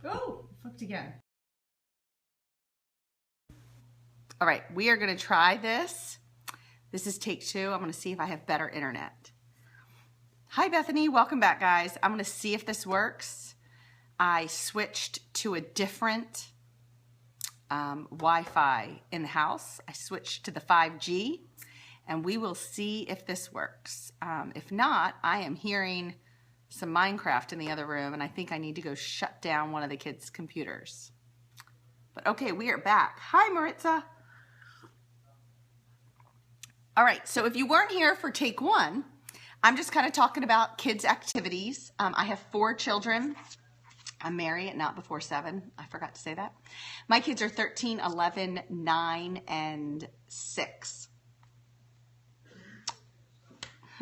Oh, flipped again. All right, we are going to try this. This is take 2. I'm going to see if I have better internet. Hi, Bethany. Welcome back, guys. I'm going to see if this works. I switched to a different Wi-Fi in the house. I switched to the 5G, and we will see if this works. If not, I am hearing some Minecraft in the other room, and I think I need to go shut down one of the kids' computers. But okay, we are back. Hi, Maritza. All right, so if you weren't here for take 1, I'm just kind of talking about kids' activities. I have 4 children. I'm married, not before 7. I forgot to say that. My kids are 13, 11, 9, and 6.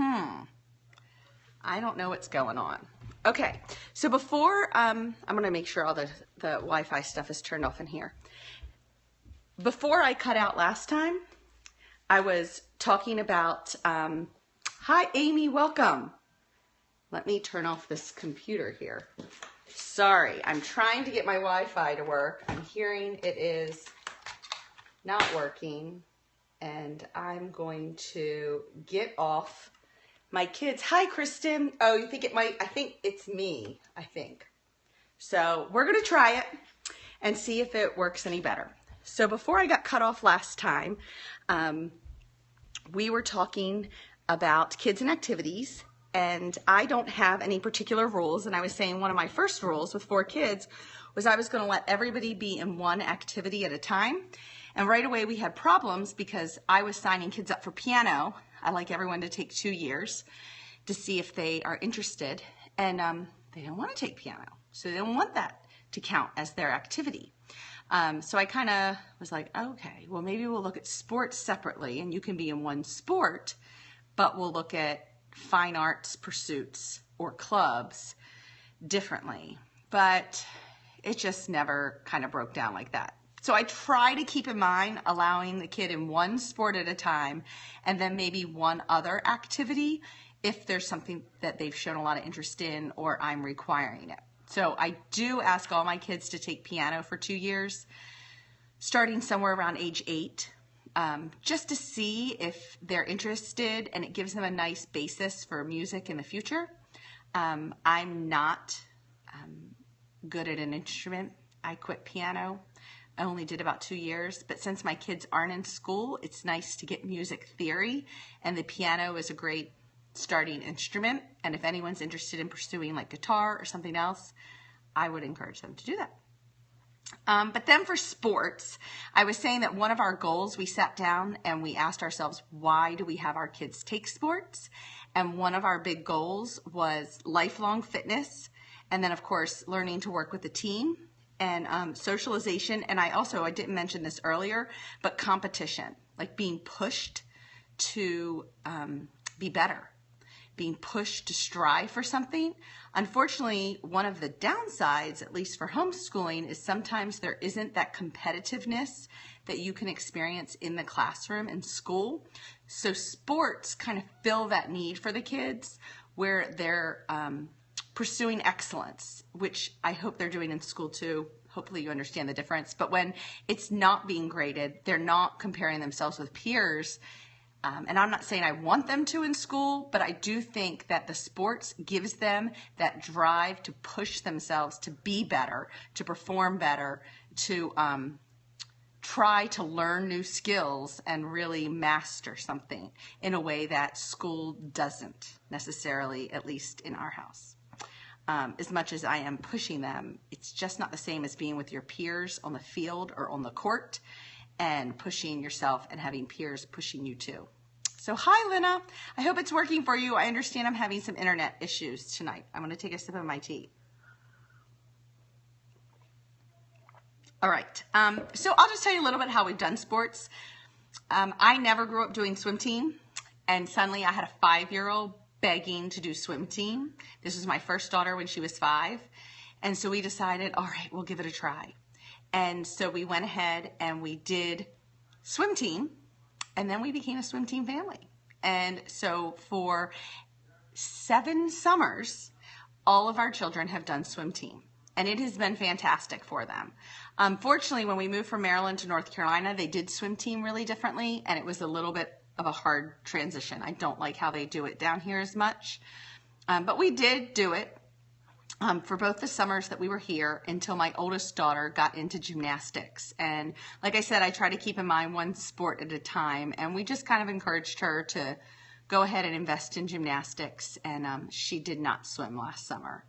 I don't know what's going on. Okay, so before, I'm going to make sure all the Wi-Fi stuff is turned off in here. Before I cut out last time, I was talking about, hi Amy, welcome. Let me turn off this computer here. Sorry, I'm trying to get my Wi-Fi to work. I'm hearing it is not working, and I'm going to get off my kids. Hi, Kristen. Oh, you think it might, I think it's me, I think. So we're going to try it and see if it works any better. So before I got cut off last time, we were talking about kids and activities, and I don't have any particular rules. And I was saying one of my first rules with 4 kids was I was going to let everybody be in one activity at a time. And right away we had problems because I was signing kids up for piano. I like everyone to take 2 years to see if they are interested. And they don't want to take piano. So they don't want that to count as their activity. So I kind of was like, okay, well, maybe we'll look at sports separately, and you can be in one sport, but we'll look at fine arts pursuits or clubs differently. But it just never kind of broke down like that. So I try to keep in mind allowing the kid in one sport at a time, and then maybe one other activity if there's something that they've shown a lot of interest in or I'm requiring it. So I do ask all my kids to take piano for 2 years, starting somewhere around age 8, just to see if they're interested, and it gives them a nice basis for music in the future. I'm not good at an instrument. I quit piano. I only did about 2 years, but since my kids aren't in school, it's nice to get music theory, and the piano is a great starting instrument. And if anyone's interested in pursuing like guitar or something else, I would encourage them to do that. But then for sports, I was saying that one of our goals, we sat down and we asked ourselves, why do we have our kids take sports? And one of our big goals was lifelong fitness. And then of course, learning to work with a team and socialization. And I didn't mention this earlier, but competition, like being pushed to be better, being pushed to strive for something. Unfortunately, one of the downsides, at least for homeschooling, is sometimes there isn't that competitiveness that you can experience in the classroom and school. So sports kind of fill that need for the kids where they're pursuing excellence, which I hope they're doing in school too. Hopefully you understand the difference. But when it's not being graded, they're not comparing themselves with peers. And I'm not saying I want them to in school, but I do think that the sports gives them that drive to push themselves to be better, to perform better, to try to learn new skills and really master something in a way that school doesn't necessarily, at least in our house. As much as I am pushing them, it's just not the same as being with your peers on the field or on the court and pushing yourself and having peers pushing you too. So hi, Lena. I hope it's working for you. I understand I'm having some internet issues tonight. I'm going to take a sip of my tea. All right. So I'll just tell you a little bit how we've done sports. I never grew up doing swim team, and suddenly I had a 5-year-old begging to do swim team. This was my first daughter when she was 5. And so we decided, all right, we'll give it a try. And so we went ahead and we did swim team, and then we became a swim team family. And so for 7 summers, all of our children have done swim team. and it has been fantastic for them. Fortunately, when we moved from Maryland to North Carolina, they did swim team really differently, and it was a little bit of a hard transition. I don't like how they do it down here as much, but we did do it for both the summers that we were here until my oldest daughter got into gymnastics. And like I said, I try to keep in mind one sport at a time, and we just kind of encouraged her to go ahead and invest in gymnastics, and she did not swim last summer.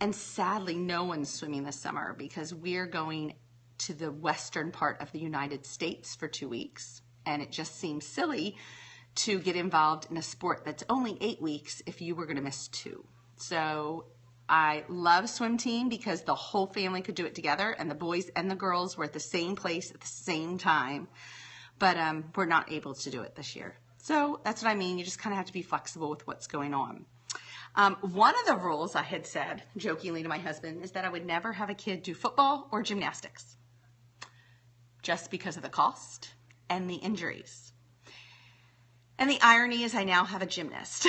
And sadly, no one's swimming this summer because we're going to the western part of the United States for 2 weeks, and it just seems silly to get involved in a sport that's only 8 weeks if you were going to miss 2. So I love swim team because the whole family could do it together, and the boys and the girls were at the same place at the same time, but we're not able to do it this year. So that's what I mean. You just kind of have to be flexible with what's going on. One of the rules I had said jokingly to my husband is that I would never have a kid do football or gymnastics just because of the cost and the injuries. And the irony is I now have a gymnast.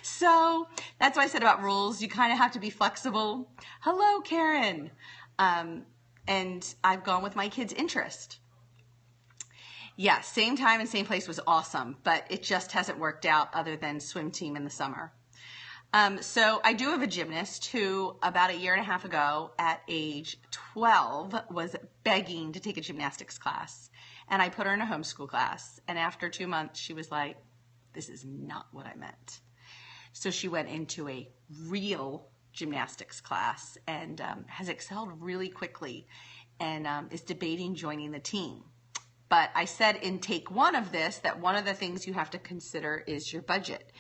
So that's what I said about rules. You kind of have to be flexible. Hello, Karen. And I've gone with my kid's interest. Yeah, same time and same place was awesome, but it just hasn't worked out other than swim team in the summer. So I do have a gymnast who about a year and a half ago at age 12 was begging to take a gymnastics class. And I put her in a homeschool class. And after 2 months, she was like, this is not what I meant. So she went into a real gymnastics class and has excelled really quickly and is debating joining the team. But I said in take 1 of this that one of the things you have to consider is your budget.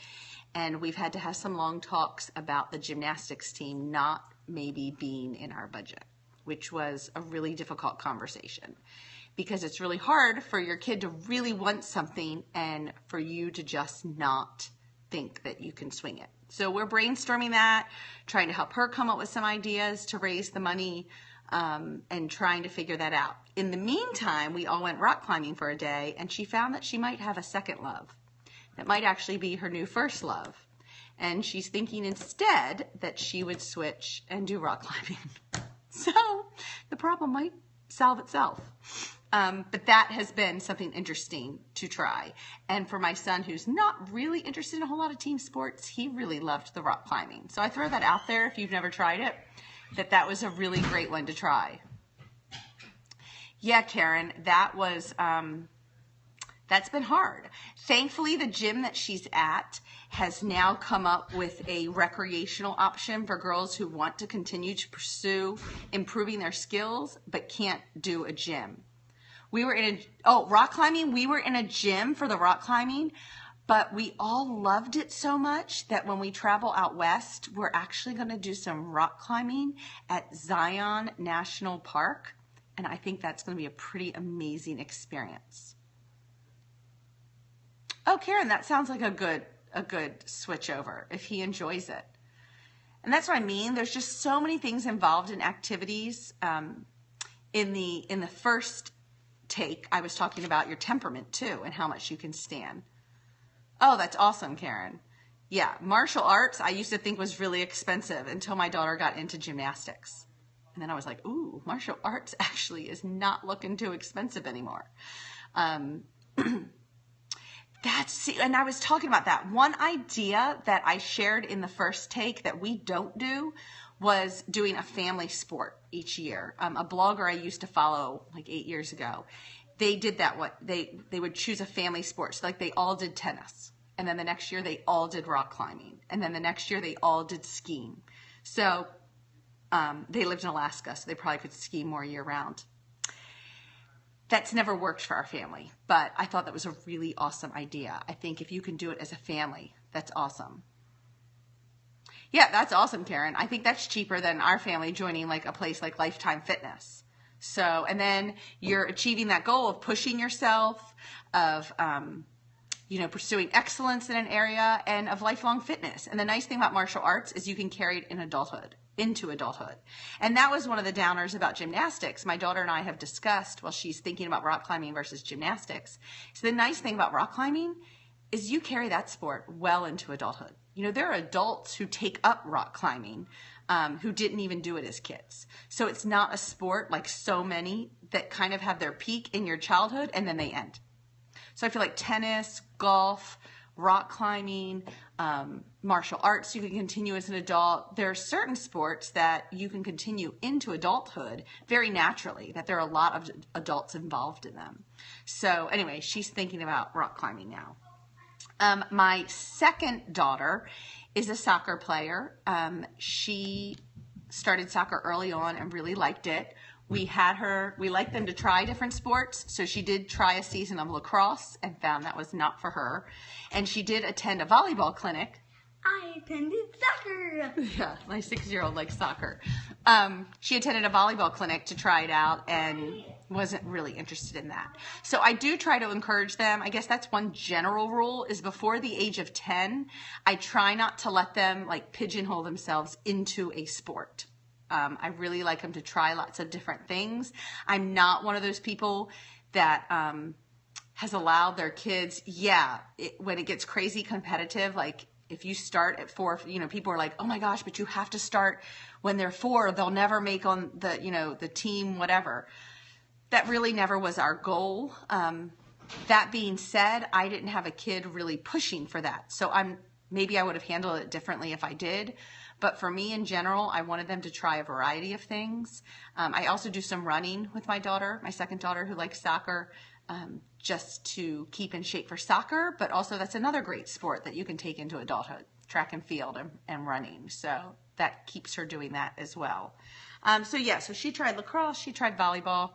And we've had to have some long talks about the gymnastics team not maybe being in our budget, which was a really difficult conversation because it's really hard for your kid to really want something and for you to just not think that you can swing it. So we're brainstorming that, trying to help her come up with some ideas to raise the money, and trying to figure that out. In the meantime, we all went rock climbing for a day, and she found that she might have a second love. That might actually be her new first love. And she's thinking instead that she would switch and do rock climbing. So the problem might solve itself. But that has been something interesting to try. And for my son, who's not really interested in a whole lot of team sports, he really loved the rock climbing. So I throw that out there if you've never tried it, that was a really great one to try. Yeah, Karen, that was, that's been hard. Thankfully, the gym that she's at has now come up with a recreational option for girls who want to continue to pursue improving their skills but can't do a gym. We were in rock climbing. We were in a gym for the rock climbing, but we all loved it so much that when we travel out west, we're actually going to do some rock climbing at Zion National Park. And I think that's going to be a pretty amazing experience. Oh, Karen, that sounds like a good switch over if he enjoys it. And that's what I mean. There's just so many things involved in activities. In the first take, I was talking about your temperament too and how much you can stand. Oh, that's awesome, Karen. Yeah, martial arts I used to think was really expensive until my daughter got into gymnastics. And then I was like, ooh, martial arts actually is not looking too expensive anymore. And I was talking about that. One idea that I shared in the first take that we don't do was doing a family sport each year. A blogger I used to follow like 8 years ago, they did that. They would choose a family sport. So like they all did tennis. And then the next year they all did rock climbing. And then the next year they all did skiing. So they lived in Alaska, so they probably could ski more year round. That's never worked for our family, but I thought that was a really awesome idea. I think if you can do it as a family, that's awesome. Yeah, that's awesome, Karen. I think that's cheaper than our family joining like a place like Lifetime Fitness. So, and then you're achieving that goal of pushing yourself, of, pursuing excellence in an area and of lifelong fitness. And the nice thing about martial arts is you can carry it into adulthood. And that was one of the downers about gymnastics. My daughter and I have discussed while she's thinking about rock climbing versus gymnastics. So the nice thing about rock climbing is you carry that sport well into adulthood. You know, there are adults who take up rock climbing who didn't even do it as kids. So it's not a sport like so many that kind of have their peak in your childhood and then they end. So I feel like tennis, golf, rock climbing, martial arts, you can continue as an adult. There are certain sports that you can continue into adulthood very naturally, that there are a lot of adults involved in them. So anyway, she's thinking about rock climbing now. My second daughter is a soccer player. She started soccer early on and really liked it. We liked them to try different sports. So she did try a season of lacrosse and found that was not for her. And she did attend a volleyball clinic. I attended soccer. Yeah, my 6-year-old likes soccer. She attended a volleyball clinic to try it out and wasn't really interested in that. So I do try to encourage them. I guess that's one general rule is before the age of 10, I try not to let them like pigeonhole themselves into a sport. I really like them to try lots of different things. I'm not one of those people that has allowed their kids, when it gets crazy competitive, like if you start at 4, you know, people are like, oh my gosh, but you have to start when they're 4, they'll never make on the, you know, the team, whatever. That really never was our goal. That being said, I didn't have a kid really pushing for that. So maybe I would have handled it differently if I did. But for me in general, I wanted them to try a variety of things. I also do some running with my daughter, my second daughter who likes soccer, just to keep in shape for soccer. But also that's another great sport that you can take into adulthood, track and field and running. So that keeps her doing that as well. So she tried lacrosse, she tried volleyball,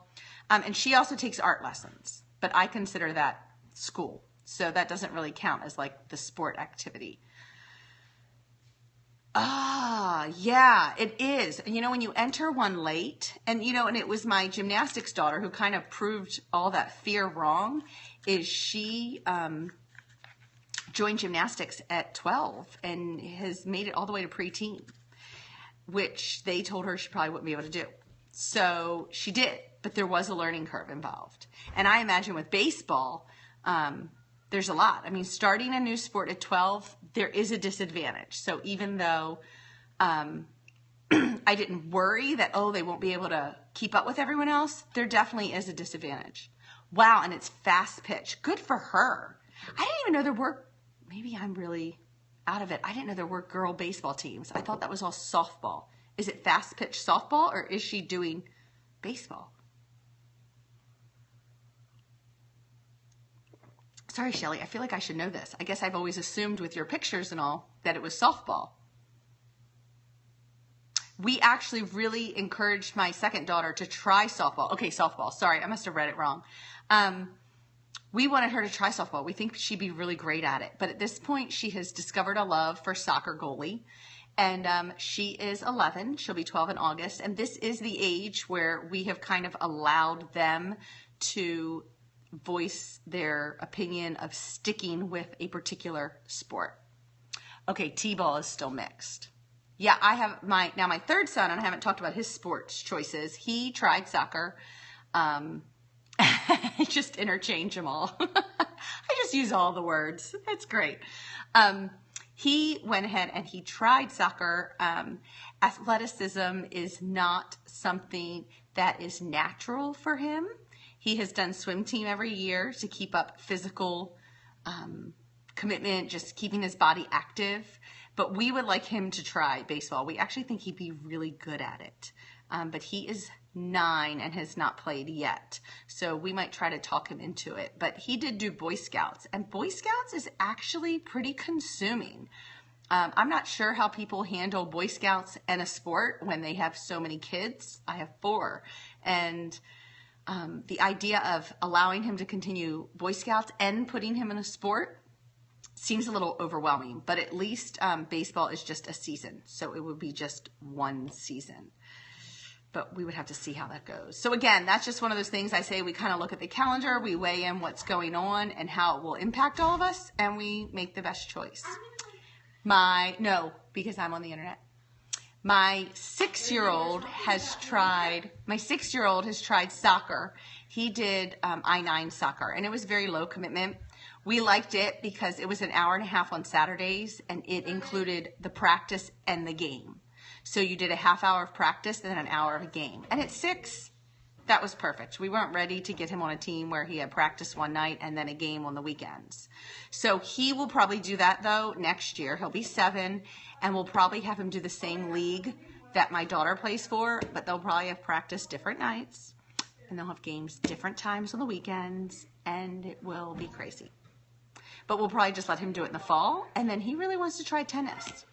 and she also takes art lessons. But I consider that school. So that doesn't really count as like the sport activity. Yeah, it is. You know, when you enter one late, and you know, and it was my gymnastics daughter who kind of proved all that fear wrong, is she joined gymnastics at 12 and has made it all the way to preteen, which they told her she probably wouldn't be able to do. So she did, but there was a learning curve involved. And I imagine with baseball, there's a lot. I mean, starting a new sport at 12, there is a disadvantage. So even though I didn't worry that, they won't be able to keep up with everyone else, there definitely is a disadvantage. Wow, and it's fast pitch. Good for her. I didn't even know there were, maybe I'm really out of it. I didn't know there were girl baseball teams. I thought that was all softball. Is it fast pitch softball or is she doing baseball? Sorry, Shelly, I feel like I should know this. I guess I've always assumed with your pictures and all that it was softball. We actually really encouraged my second daughter to try softball. Okay, softball. Sorry, I must have read it wrong. We wanted her to try softball. We think she'd be really great at it. But at this point, she has discovered a love for soccer goalie. And she is 11. She'll be 12 in August. And this is the age where we have kind of allowed them to voice their opinion of sticking with a particular sport. Okay, T-ball is still mixed. Yeah, I have my third son, and I haven't talked about his sports choices. He tried soccer. Just interchange them all. I just use all the words. It's great. He went ahead and he tried soccer. Athleticism is not something that is natural for him. He has done swim team every year to keep up physical commitment, just keeping his body active. But we would like him to try baseball. We actually think he'd be really good at it. But he is 9 and has not played yet. So we might try to talk him into it. But he did do Boy Scouts. And Boy Scouts is actually pretty consuming. I'm not sure how people handle Boy Scouts and a sport when they have so many kids. I have 4. And the idea of allowing him to continue Boy Scouts and putting him in a sport seems a little overwhelming, but at least baseball is just a season. So it would be just one season, but we would have to see how that goes. So again, that's just one of those things I say, we kind of look at the calendar, we weigh in what's going on and how it will impact all of us, and we make the best choice. No, because I'm on the internet. My 6-year-old has tried soccer. He did I-9 soccer, and it was very low commitment. We liked it because it was an hour and a half on Saturdays, and it included the practice and the game. So you did a half hour of practice and then an hour of a game. And at 6, that was perfect. We weren't ready to get him on a team where he had practice one night and then a game on the weekends. So he will probably do that, though, next year. He'll be 7, and we'll probably have him do the same league that my daughter plays for, but they'll probably have practice different nights, and they'll have games different times on the weekends, and it will be crazy. But we'll probably just let him do it in the fall, and then he really wants to try tennis.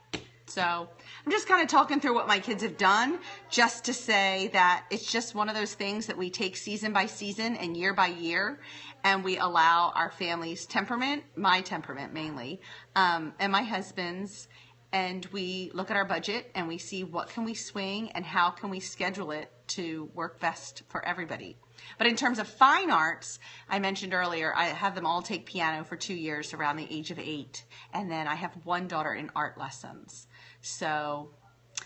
So I'm just kind of talking through what my kids have done, just to say that it's just one of those things that we take season by season and year by year, and we allow our family's temperament, my temperament mainly, and my husband's, and we look at our budget and we see what can we swing and how can we schedule it to work best for everybody. But in terms of fine arts, I mentioned earlier, I have them all take piano for 2 years around the age of 8. And then I have one daughter in art lessons. So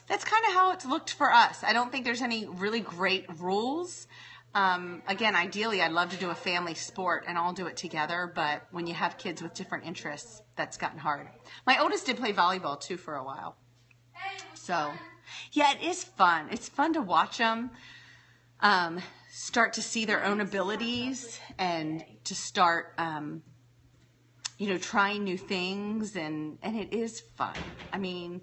that's kind of how it's looked for us. I don't think there's any really great rules. Again, ideally, I'd love to do a family sport and all do it together. But when you have kids with different interests, that's gotten hard. My oldest did play volleyball, too, for a while. So, yeah, it is fun. It's fun to watch them start to see their own abilities and to start, trying new things. And it is fun. I mean,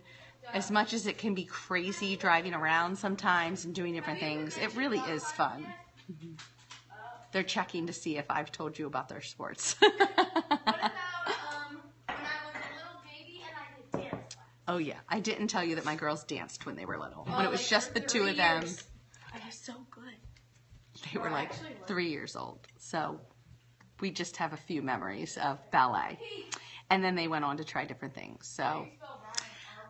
as much as it can be crazy driving around sometimes and doing different things, it really is fun. Mm-hmm. They're checking to see if I've told you about their sports. What about when I was a little baby and I could dance? Oh, yeah. I didn't tell you that my girls danced when they were little. When it was just the 2 of them. I was so good. They were like 3 years old. So we just have a few memories of ballet. And then they went on to try different things. So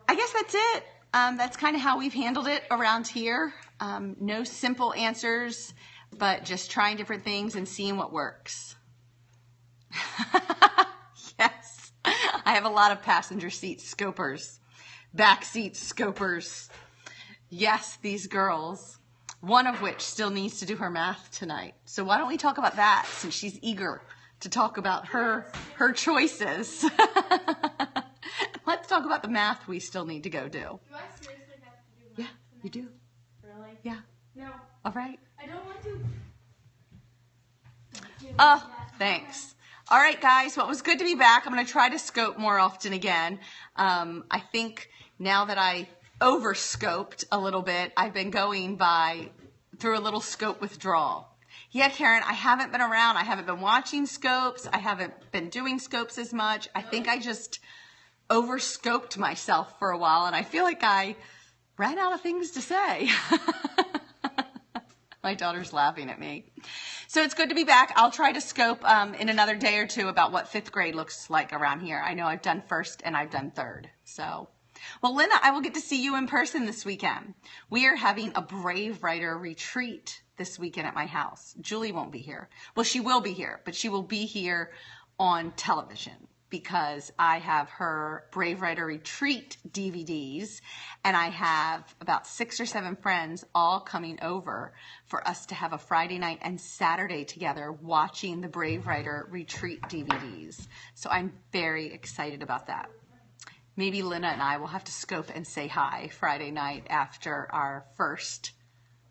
I guess that's it. That's kind of how we've handled it around here. No simple answers, but just trying different things and seeing what works. Yes. I have a lot of passenger seat scopers, back seat scopers. Yes, these girls. One of which still needs to do her math tonight. So why don't we talk about that, since she's eager to talk about her choices. Let's talk about the math we still need to go do. Do I seriously have to do math? Yeah, you do. Really? Yeah. No. All right. I don't want to. Oh, thanks. All right, guys. Well, it was good to be back. I'm going to try to scope more often again. I think now that I over-scoped a little bit, I've been going through a little scope withdrawal. Yeah, Karen, I haven't been around. I haven't been watching scopes. I haven't been doing scopes as much. I think I just over-scoped myself for a while, and I feel like I ran out of things to say. My daughter's laughing at me. So it's good to be back. I'll try to scope in another day or two about what 5th grade looks like around here. I know I've done 1st and I've done 3rd. So, well, Lena, I will get to see you in person this weekend. We are having a Brave Writer retreat this weekend at my house. Julie won't be here. Well, she will be here, but she will be here on television because I have her Brave Writer retreat DVDs, and I have about 6 or 7 friends all coming over for us to have a Friday night and Saturday together watching the Brave Writer retreat DVDs. So I'm very excited about that. Maybe Lena and I will have to scope and say hi Friday night after our first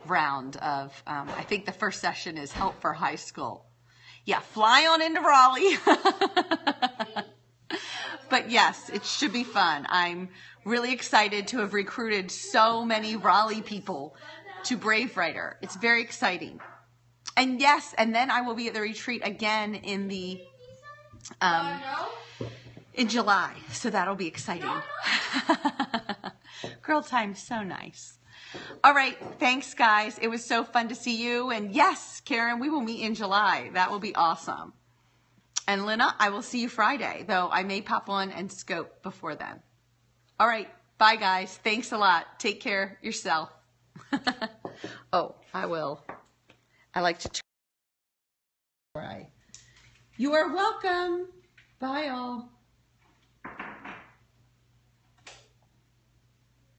round of, I think the first session is Help for High School. Yeah, fly on into Raleigh. But yes, it should be fun. I'm really excited to have recruited so many Raleigh people to Brave Writer. It's very exciting. And yes, and then I will be at the retreat again in July. So that'll be exciting. Girl time's so nice. All right. Thanks, guys. It was so fun to see you. And yes, Karen, we will meet in July. That will be awesome. And Lena, I will see you Friday, though I may pop on and scope before then. All right. Bye, guys. Thanks a lot. Take care yourself. Oh, I will. I like to try. You are welcome. Bye, all.